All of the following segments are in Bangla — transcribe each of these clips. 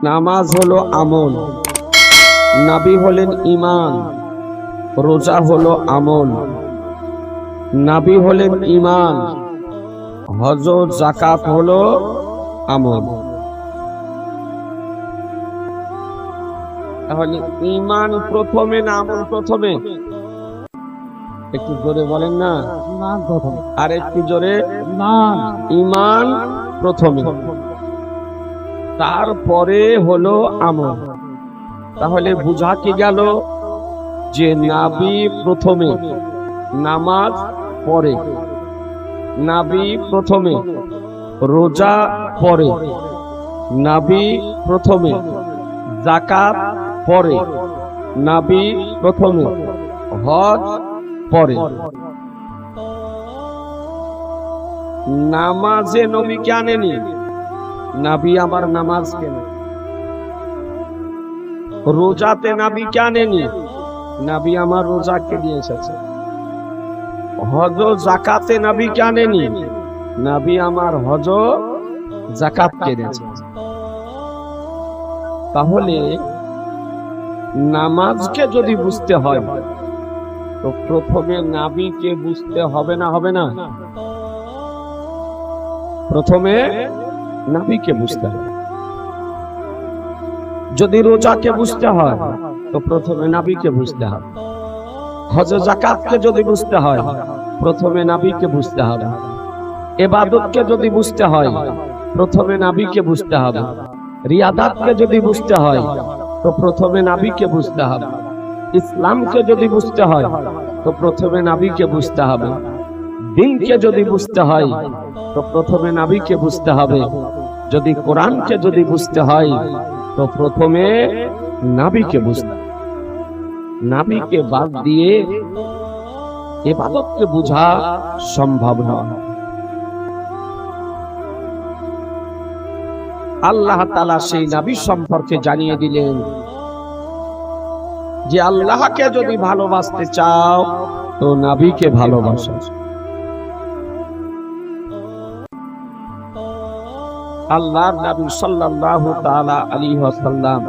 নামাজ হলো আমল, নবী হলেন ঈমান। রোজা হলো আমল, নবী হলেন ঈমান। হজ যাকাত হলো আমল। তাহলে ঈমান প্রথমে না আমল প্রথমে? একটু জোরে বলেন না। ঈমান প্রথম। আর একটু জোরে। ঈমান। ঈমান প্রথমে, তারপরে হলো আমল। তাহলে বুঝা কি গেল যে নবী প্রথমে, নামাজ পরে। নবী প্রথমে, রোজা পরে। নবী প্রথমে, যাকাত পরে। নবী প্রথমে, হজ পরে। নামাজে নবী কে আনেনি, নবী আমার নামাজ কেন। রোজাতে নবী কে আনেনি, নবী আমার রোজাকে নিয়ে এসেছে। হজ যাকাতে নবী কে আনেনি, নবী আমার হজ যাকাত কে এনেছে। তাহলে নামাজকে যদি বুঝতে হয় তো প্রথমে নবীকে বুঝতে হবে না, হবে না? প্রথমে নবীকে বুঝতে হবে। যদি রোজাকে বুঝতে হয় তো প্রথমে নবীকে বুঝতে হবে। হজ যাকাতকে যদি বুঝতে হয় প্রথমে নবীকে বুঝতে হবে। ইবাদতকে যদি বুঝতে হয় প্রথমে নবীকে বুঝতে হবে। রিয়াদাতকে যদি বুঝতে হয় তো প্রথমে নবীকে বুঝতে হবে। ইসলামকে যদি বুঝতে হয় তো প্রথমে নবীকে বুঝতে হবে। দ্বীনকে যদি বুঝতে হয় তো প্রথমে নবীকে বুঝতে হবে। যদি কোরআনকে যদি বুঝতে হয় তো প্রথমে নবীকে বুঝতে হবে। নবীকে বাদ দিয়ে ইবাদতকে বোঝা সম্ভব নয়। আল্লাহ তাআলা সেই নবী সম্পর্কে জানিয়ে দিলেন যে আল্লাহকে যদি ভালোবাসতে চাও তো নবীকে ভালোবাসো। আল্লাহর নবী সাল্লাল্লাহু তাআলা আলাইহি ওয়াসাল্লাম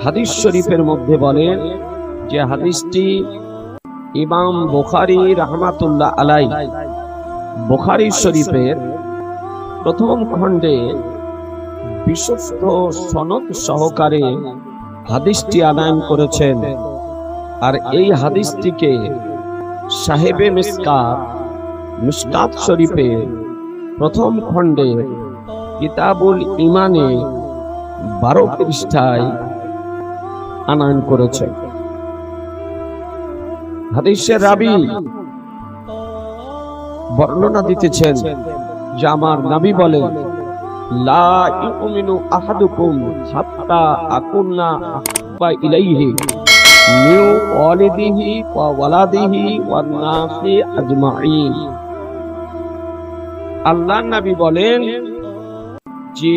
হাদিস শরীফের মধ্যে বলেন, যে হাদিসটি ইমাম বুখারী রাহমাতুল্লাহ আলাইহি বুখারী শরীফের প্রথম খণ্ডে বিশুদ্ধ সনদ সহকারে হাদিসটি আনয়ন করেছেন। আর এই হাদিসটিকে সাহেবে মিশকাত শরীফে প্রথম খণ্ডে কিতাবুল ঈমানে 12 পৃষ্ঠায় আনয়ন করেছেন। হাদিসের রাবী বর্ণনা দিতেছেন যে আমার নবী বলেন, লা ইউমিনু আহাদুকুম হাত্তা আকুনা আহবা ইলাইহি মিন ওয়ালিদিহি ওয়া ওয়ালাদিহি ওয়ান নাসি আজমাইন। আল্লাহর নবী বলেন যে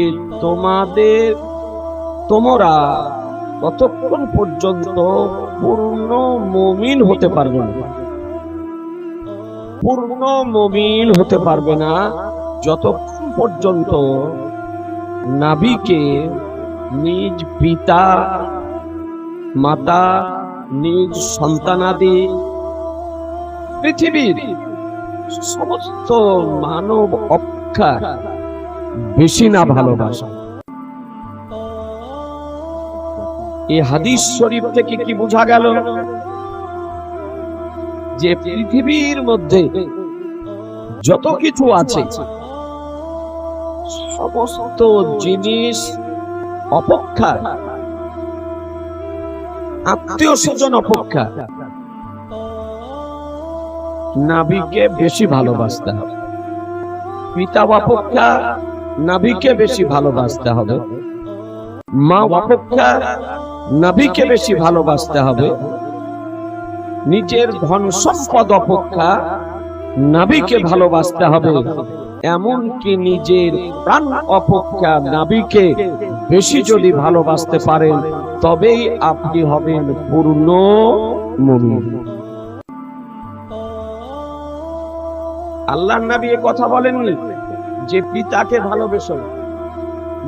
তোমরা ততক্ষণ পর্যন্ত পূর্ণ মুমিন হতে পারবে না, পূর্ণ মুমিন হতে পারবে না যতক্ষণ পর্যন্ত নবীকে নিজ পিতা মাতা, নিজ সন্তানাদি, পৃথিবীর সমস্ত মানব অপেক্ষা বেশি না ভালোবাসা। এই হাদিস শরীফ থেকে কি বোঝা গেল যে পৃথিবীর মধ্যে যত কিছু আছে সমস্ত জিনিস অপেক্ষা, আত্মীয় স্বজন অপেক্ষা নবীকে বেশি ভালোবাসতে হবে। পিতা অপেক্ষা নবীকে বেশি ভালোবাসতে হবে। মা অপেক্ষা নবীকে বেশি ভালোবাসতে হবে। নিজের ধন সম্পদ অপেক্ষা নবীকে ভালোবাসতে হবে। এমনকি নিজের প্রাণ অপেক্ষা নবীকে বেশি যদি ভালোবাসতে পারেন তবেই আপনি হবেন পূর্ণ মুমিন। আল্লাহর নবী এই কথা বলেননি যে পিতাকে ভালোবেসো,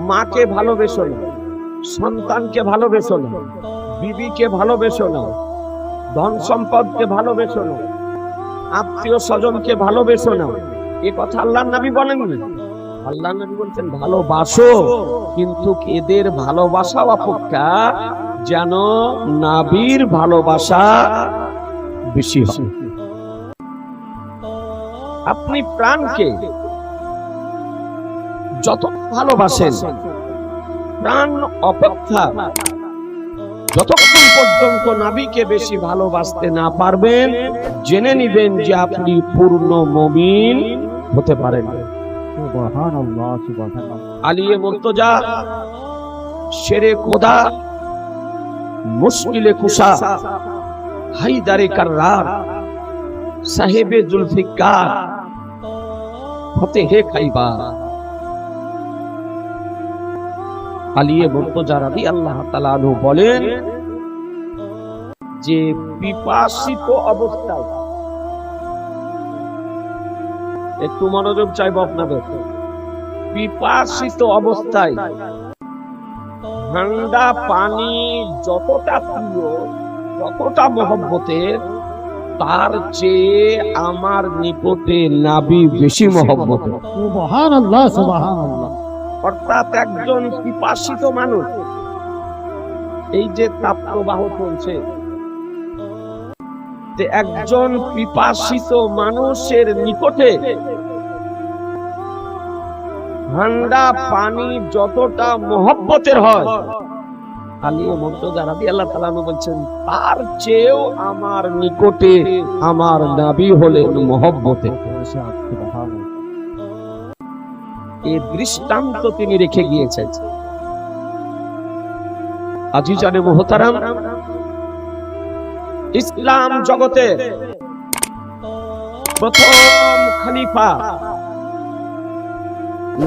মাকে ভালোবেসো না, সন্তানকে ভালোবেসো না, বিবিকে ভালোবেসো না, ধন সম্পদকে ভালোবেসো না, আত্মীয় স্বজনকে ভালোবেসো না। এ কথা আল্লাহর নবী বলেননি। আল্লাহর নবী বলছেন ভালোবাসো, কিন্তু এদের ভালোবাসা অপেক্ষা যেন নবীর ভালোবাসা বেশি হয়। আপনি প্রাণকে যত ভালোবাসেন, প্রাণ অপেক্ষা যতক্ষণ পর্যন্ত নবীকে বেশি ভালোবাসতে না পারবেন, জেনে নিবেন যে আপনি পূর্ণ মুমিন হতে পারেন। সুবহানাল্লাহ, সুবহানাল্লাহ। আলিয়ে মুর্তজা, শেরে খোদা, মুশকিলে কুশা, হায়দারে কাররার, সাহেবে জুলফিকার, ফতেহে খাইবার, আলিয়ে মুর্তজা রাদিয়াল্লাহু তাআলা আনহু বলেন যে পিপাসিত অবস্থায়, একটু মনোযোগ চাইব আপনাদের, পিপাসিত অবস্থায় ঠান্ডা পানি যতটা প্রিয়, যতটা মহব্বতের, তার চেয়ে আমার নিকটে নবী বেশি মহব্বতের। সুবহানাল্লাহ, সুবহানাল্লাহ। অর্থাৎ একজন পিপাসিত মানুষ, এই যে তাপপ্রবাহ চলছে, একজন পিপাসিত মানুষের নিকটে ঠান্ডা পানি যতটা মহব্বতের হয়, আলিয়ে মুর্তজা রাদিয়াল্লাহু তাআলা আনহু বলছেন তার চেয়েও আমার নিকটে আমার নবী হলেন মহব্বতের। এই দৃষ্টান্ত তিনি রেখে গিয়েছেন। আজিজানে মুহতারাম, ইসলাম জগতে প্রথম খলিফা,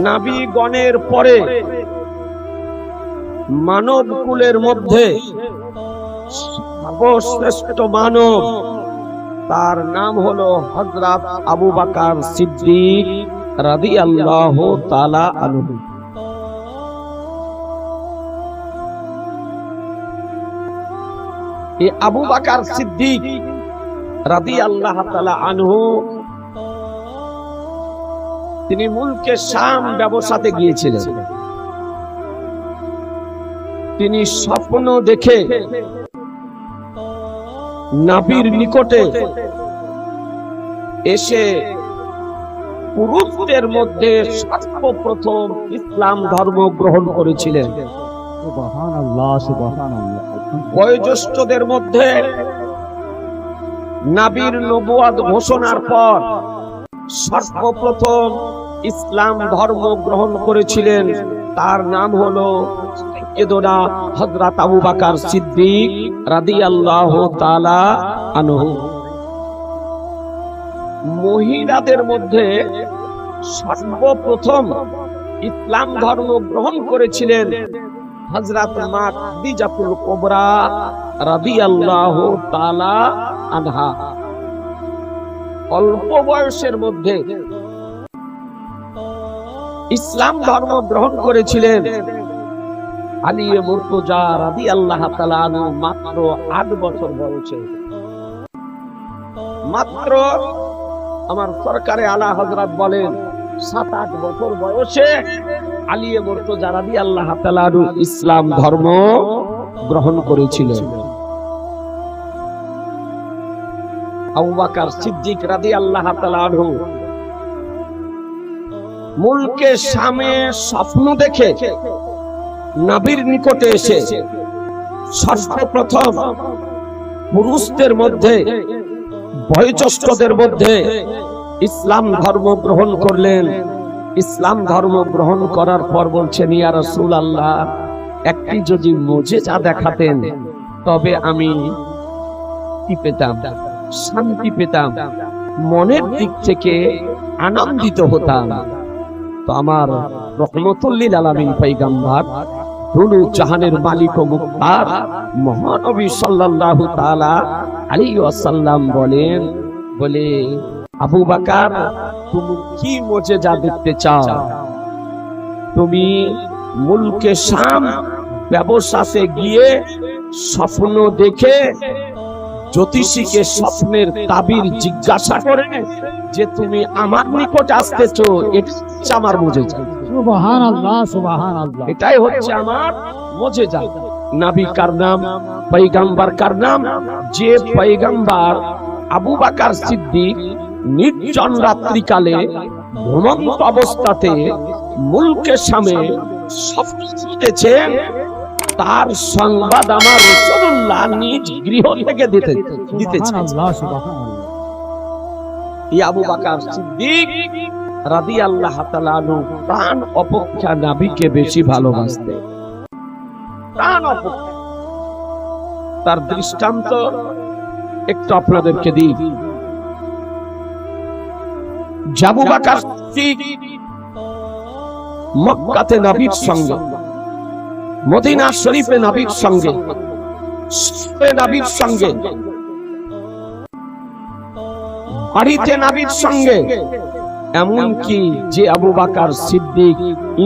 নবীগণের পরে মানব কুলের মধ্যে সর্বশ্রেষ্ঠ মানব, তার নাম হলো হযরত আবু বকর সিদ্দিক রাদিয়াল্লাহু তাআলা আনহু। এই আবু বকর সিদ্দিক রাদিয়াল্লাহু তাআলা আনহু তিনি মুলকে শাম ব্যবসাতে গিয়েছিলেন। তিনি স্বপ্ন দেখে নবীর নিকটে এসে পুরুষদের মধ্যে সর্বপ্রথম ইসলাম ধর্ম গ্রহণ করেছিলেন। সুবহানাল্লাহ, সুবহানাল্লাহ। বয়োজ্যেষ্ঠদের মধ্যে নবীর নবুয়ত ঘোষণার পর সর্বপ্রথম ইসলাম ধর্ম গ্রহণ করেছিলেন, তার নাম হলো সাইয়্যিদুনা হযরত আবু বকর সিদ্দিক রাদিয়াল্লাহু তাআলা আনহু। মহিলাদের মধ্যে সর্বপ্রথম ইসলাম ধর্ম গ্রহণ করেছিলেন হযরত মা খাদিজাতুল কুবরা রাদিয়াল্লাহু তাআলা আনহা। অল্প বয়সের মধ্যে ইসলাম ধর্ম গ্রহণ করেছিলেন আলিয়ে মুর্তজা রাদিয়াল্লাহু তাআলা আনহু মাত্র 8 বছর বয়সে। মাত্র আমার সরকারে আলা হযরত বলেন 7-8 বছর বয়সে আলিয়ে মুর্তজা রাদিয়াল্লাহু তাআলা আনহু ইসলাম ধর্ম গ্রহণ করেছিলেন। আবু বকর সিদ্দিক রাদিয়াল্লাহু তাআলা আনহু মুলকে শামে স্বপ্ন দেখে নবীর নিকটে এসে সর্বপ্রথম পুরুষদের মধ্যে, বয়োজ্যেষ্ঠদের মধ্যে ইসলাম ধর্ম গ্রহণ করলেন। ইসলাম ধর্ম গ্রহণ করার পর বলছেন, ইয়া রাসূলুল্লাহ, একটি যদি মুজিজা দেখাতেন তবে আমি কি পেতাম, শান্তি পেতাম, মনের দিক থেকে আনন্দিত হতাম। তো আমার রহমতুল লিল আলামিন পয়গম্বর দুনু জাহানের মালিক ও মুক্তার মহানবী সাল্লাল্লাহু তাআলা আলাইহি ওয়াসাল্লাম বলেন, বলে আবু বকর তুমি কি মুজিজা দেখতে চাও? তুমি মুলকে শাম ব্যবসাতে গিয়ে স্বপ্ন দেখে জ্যোতিষীকে স্বপ্নের তাবির জিজ্ঞাসা করে যে তুমি আমার নিকট আসতেছো, এটা আমার মুজিজা। সুবহানাল্লাহ, সুবহানাল্লাহ। এটাই হচ্ছে আমার মুজিজা। নবী কার নাম, পয়গম্বর কার নাম, যে পয়গম্বর আবু বকর সিদ্দিক নির্জন রাত্রিকালে ঘুমন্ত অবস্থাতে মুলকে শামে স্বপ্ন দেখেছেন, তার সংবাদ আমার রাসূলুল্লাহ নিজ গৃহ থেকে দিতেছেন। সুবহানাল্লাহ, সুবহানাল্লাহ। এই আবু বকর সিদ্দিক রাদিয়াল্লাহু তাআলা আনহু প্রাণ অপেক্ষা নবীকে বেশি ভালোবাসতেন, প্রাণ অপেক্ষা। তার দৃষ্টান্ত একটু আপনাদেরকে দিই। আবু বকর সিদ্দিক মক্কাতে নবীর সঙ্গে, মদিনা শরীফে নবীর সঙ্গে, নবীর সঙ্গে, বাড়িতে নবীর সঙ্গে, এমনকি যে আবু বকর সিদ্দিক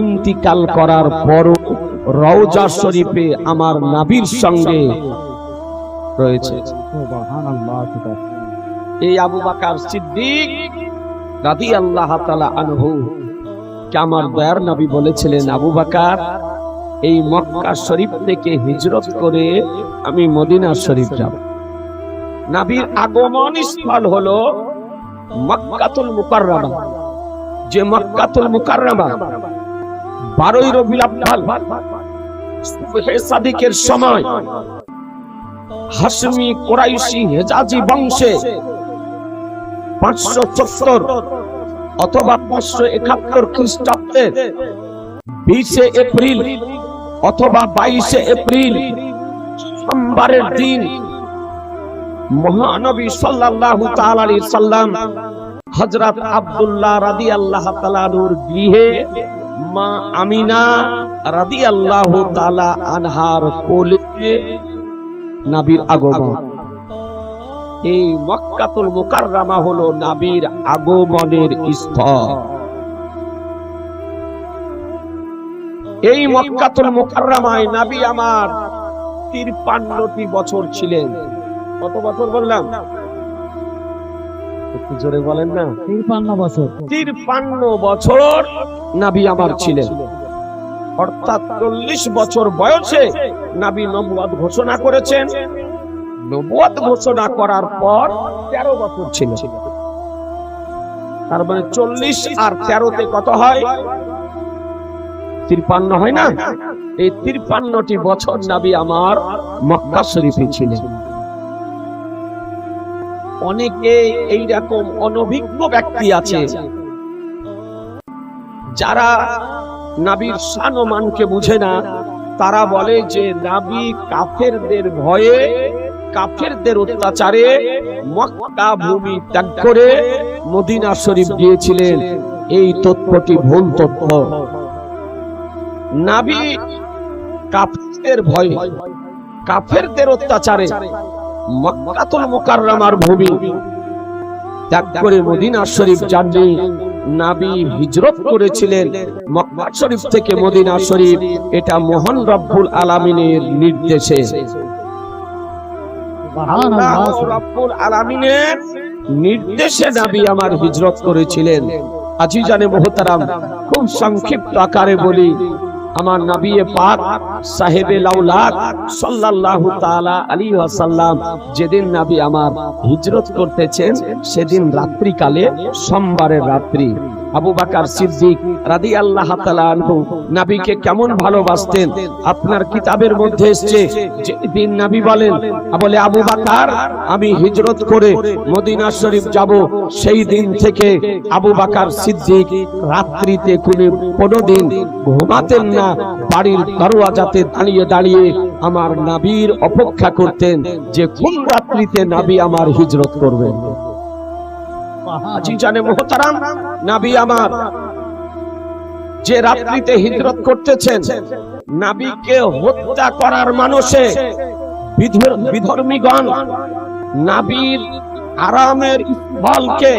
ইন্তিকাল করার পরও রওজা শরীফে আমার নবীর সঙ্গে রয়েছে। সুবহানাল্লাহ, সুবহানাল্লাহ। এই আবু বকর সিদ্দিক রাদিয়াল্লাহু তাআলা আনহু কে আমার দয়ার নবী বলেছিলেন, আবু বকর এই মক্কা শরীফ থেকে হিজরত করে আমি মদিনা শরীফ যাব। নবীর আগমন স্থল হলো মক্কাতুল মুকাররমা। যে মক্কাতুল মুকাররমা 12ই রবিউল আউয়াল সুবহে সাদিকের সময় হাশমি কুরাইশি হেজাজি বংশে 570 অথবা 571 খ্রিস্টাব্দে 20 এপ্রিল অথবা 22 এপ্রিল সোমবারের দিন মহানবী সাল্লাল্লাহু তাআলা আলাইহি সাল্লাম হযরত আব্দুল্লাহ রাদিয়াল্লাহু তাআলা আনহুর গৃহে মা আমিনা রাদিয়াল্লাহু তাআলা আনহার কোলে নবীর আগমন। এই মক্কাতুল মুকাররমা হলো নবীর আগমনের স্থল। এই মক্কাতুল মুকাররমায় নবী আমার 53টি বছর ছিলেন। কত বছর বললাম? একটু জোরে বলেন না। 53 বছর। 53 বছর নবী আমার ছিলেন, অর্থাৎ 40 বছর বয়সে নবী নবুয়ত ঘোষণা করেছেন। নবুয়ত ঘোষণা করার পর 13 বছর ছিলেন। তার মানে 40 আর 13তে কত হয়? 53 হয় না? এই 53টি বছর নবী আমার মক্কা শরীফে ছিলেন। অনেকে এইরকম অনভিজ্ঞ ব্যক্তি আছে যারা নবীর শান ও মানকে বুঝে না। তারা বলে যে নবী কাফেরদের ভয়ে, কাফেরদের অত্যাচারে মক্কা ভূমি ত্যাগ করে মদিনা শরীফ গিয়েছিলেন। এই তথ্যটি ভুল তথ্য। নবী কাফেরদের ভয়ে, কাফেরদের অত্যাচারে মক্কাতুল মুকাররমার ভূমি ত্যাগ করে মদিনা শরীফ যাননি। নবী হিজরত করেছিলেন মক্কা শরীফ থেকে মদিনা শরীফ। এটা মহান রব্বুল আলামিনের নির্দেশে, আল্লাহ রব্বুল আলামিনের নির্দেশে নবী আমার হিজরত করেছিলেন। আজিজানে মুহতারাম, খুব সংক্ষিপ্ত আকারে বলি, আমার নবী পাক সাহেবে লাউলাদ সাল্লাল্লাহু তাআলা আলাইহি ওয়াসাল্লাম যেদিন নবী আমার হিজরত করতেছেন সেদিন রাত্রিকালে, সোমবারের রাত্রি, আবু বকর সিদ্দিক রাদিয়াল্লাহু তাআলা আনহু নবীকে কেমন ভালোবাসতেন আপনার কিতাবের মধ্যে এসেছে। যেদিন নবী বলেন, বলে আবু বকর আমি হিজরত করে মদিনা শরীফ যাব, সেই দিন থেকে আবু বকর সিদ্দিক রাত্রিতে কোনো দিন ঘুমাতেন না। বাড়ির দরওয়াজাতে দাঁড়িয়ে দাঁড়িয়ে আমার নবীর অপেক্ষা করতেন যে কোন রাত্রিতে নবী আমার হিজরত করবেন। আজিজানে মুহতারাম, নবী আমার যে রাত্রিতে হিজরত করতেছেন, নবীকে হত্যা করার মানুষে বিধর্মীগণ নবীর আরামের স্থলকে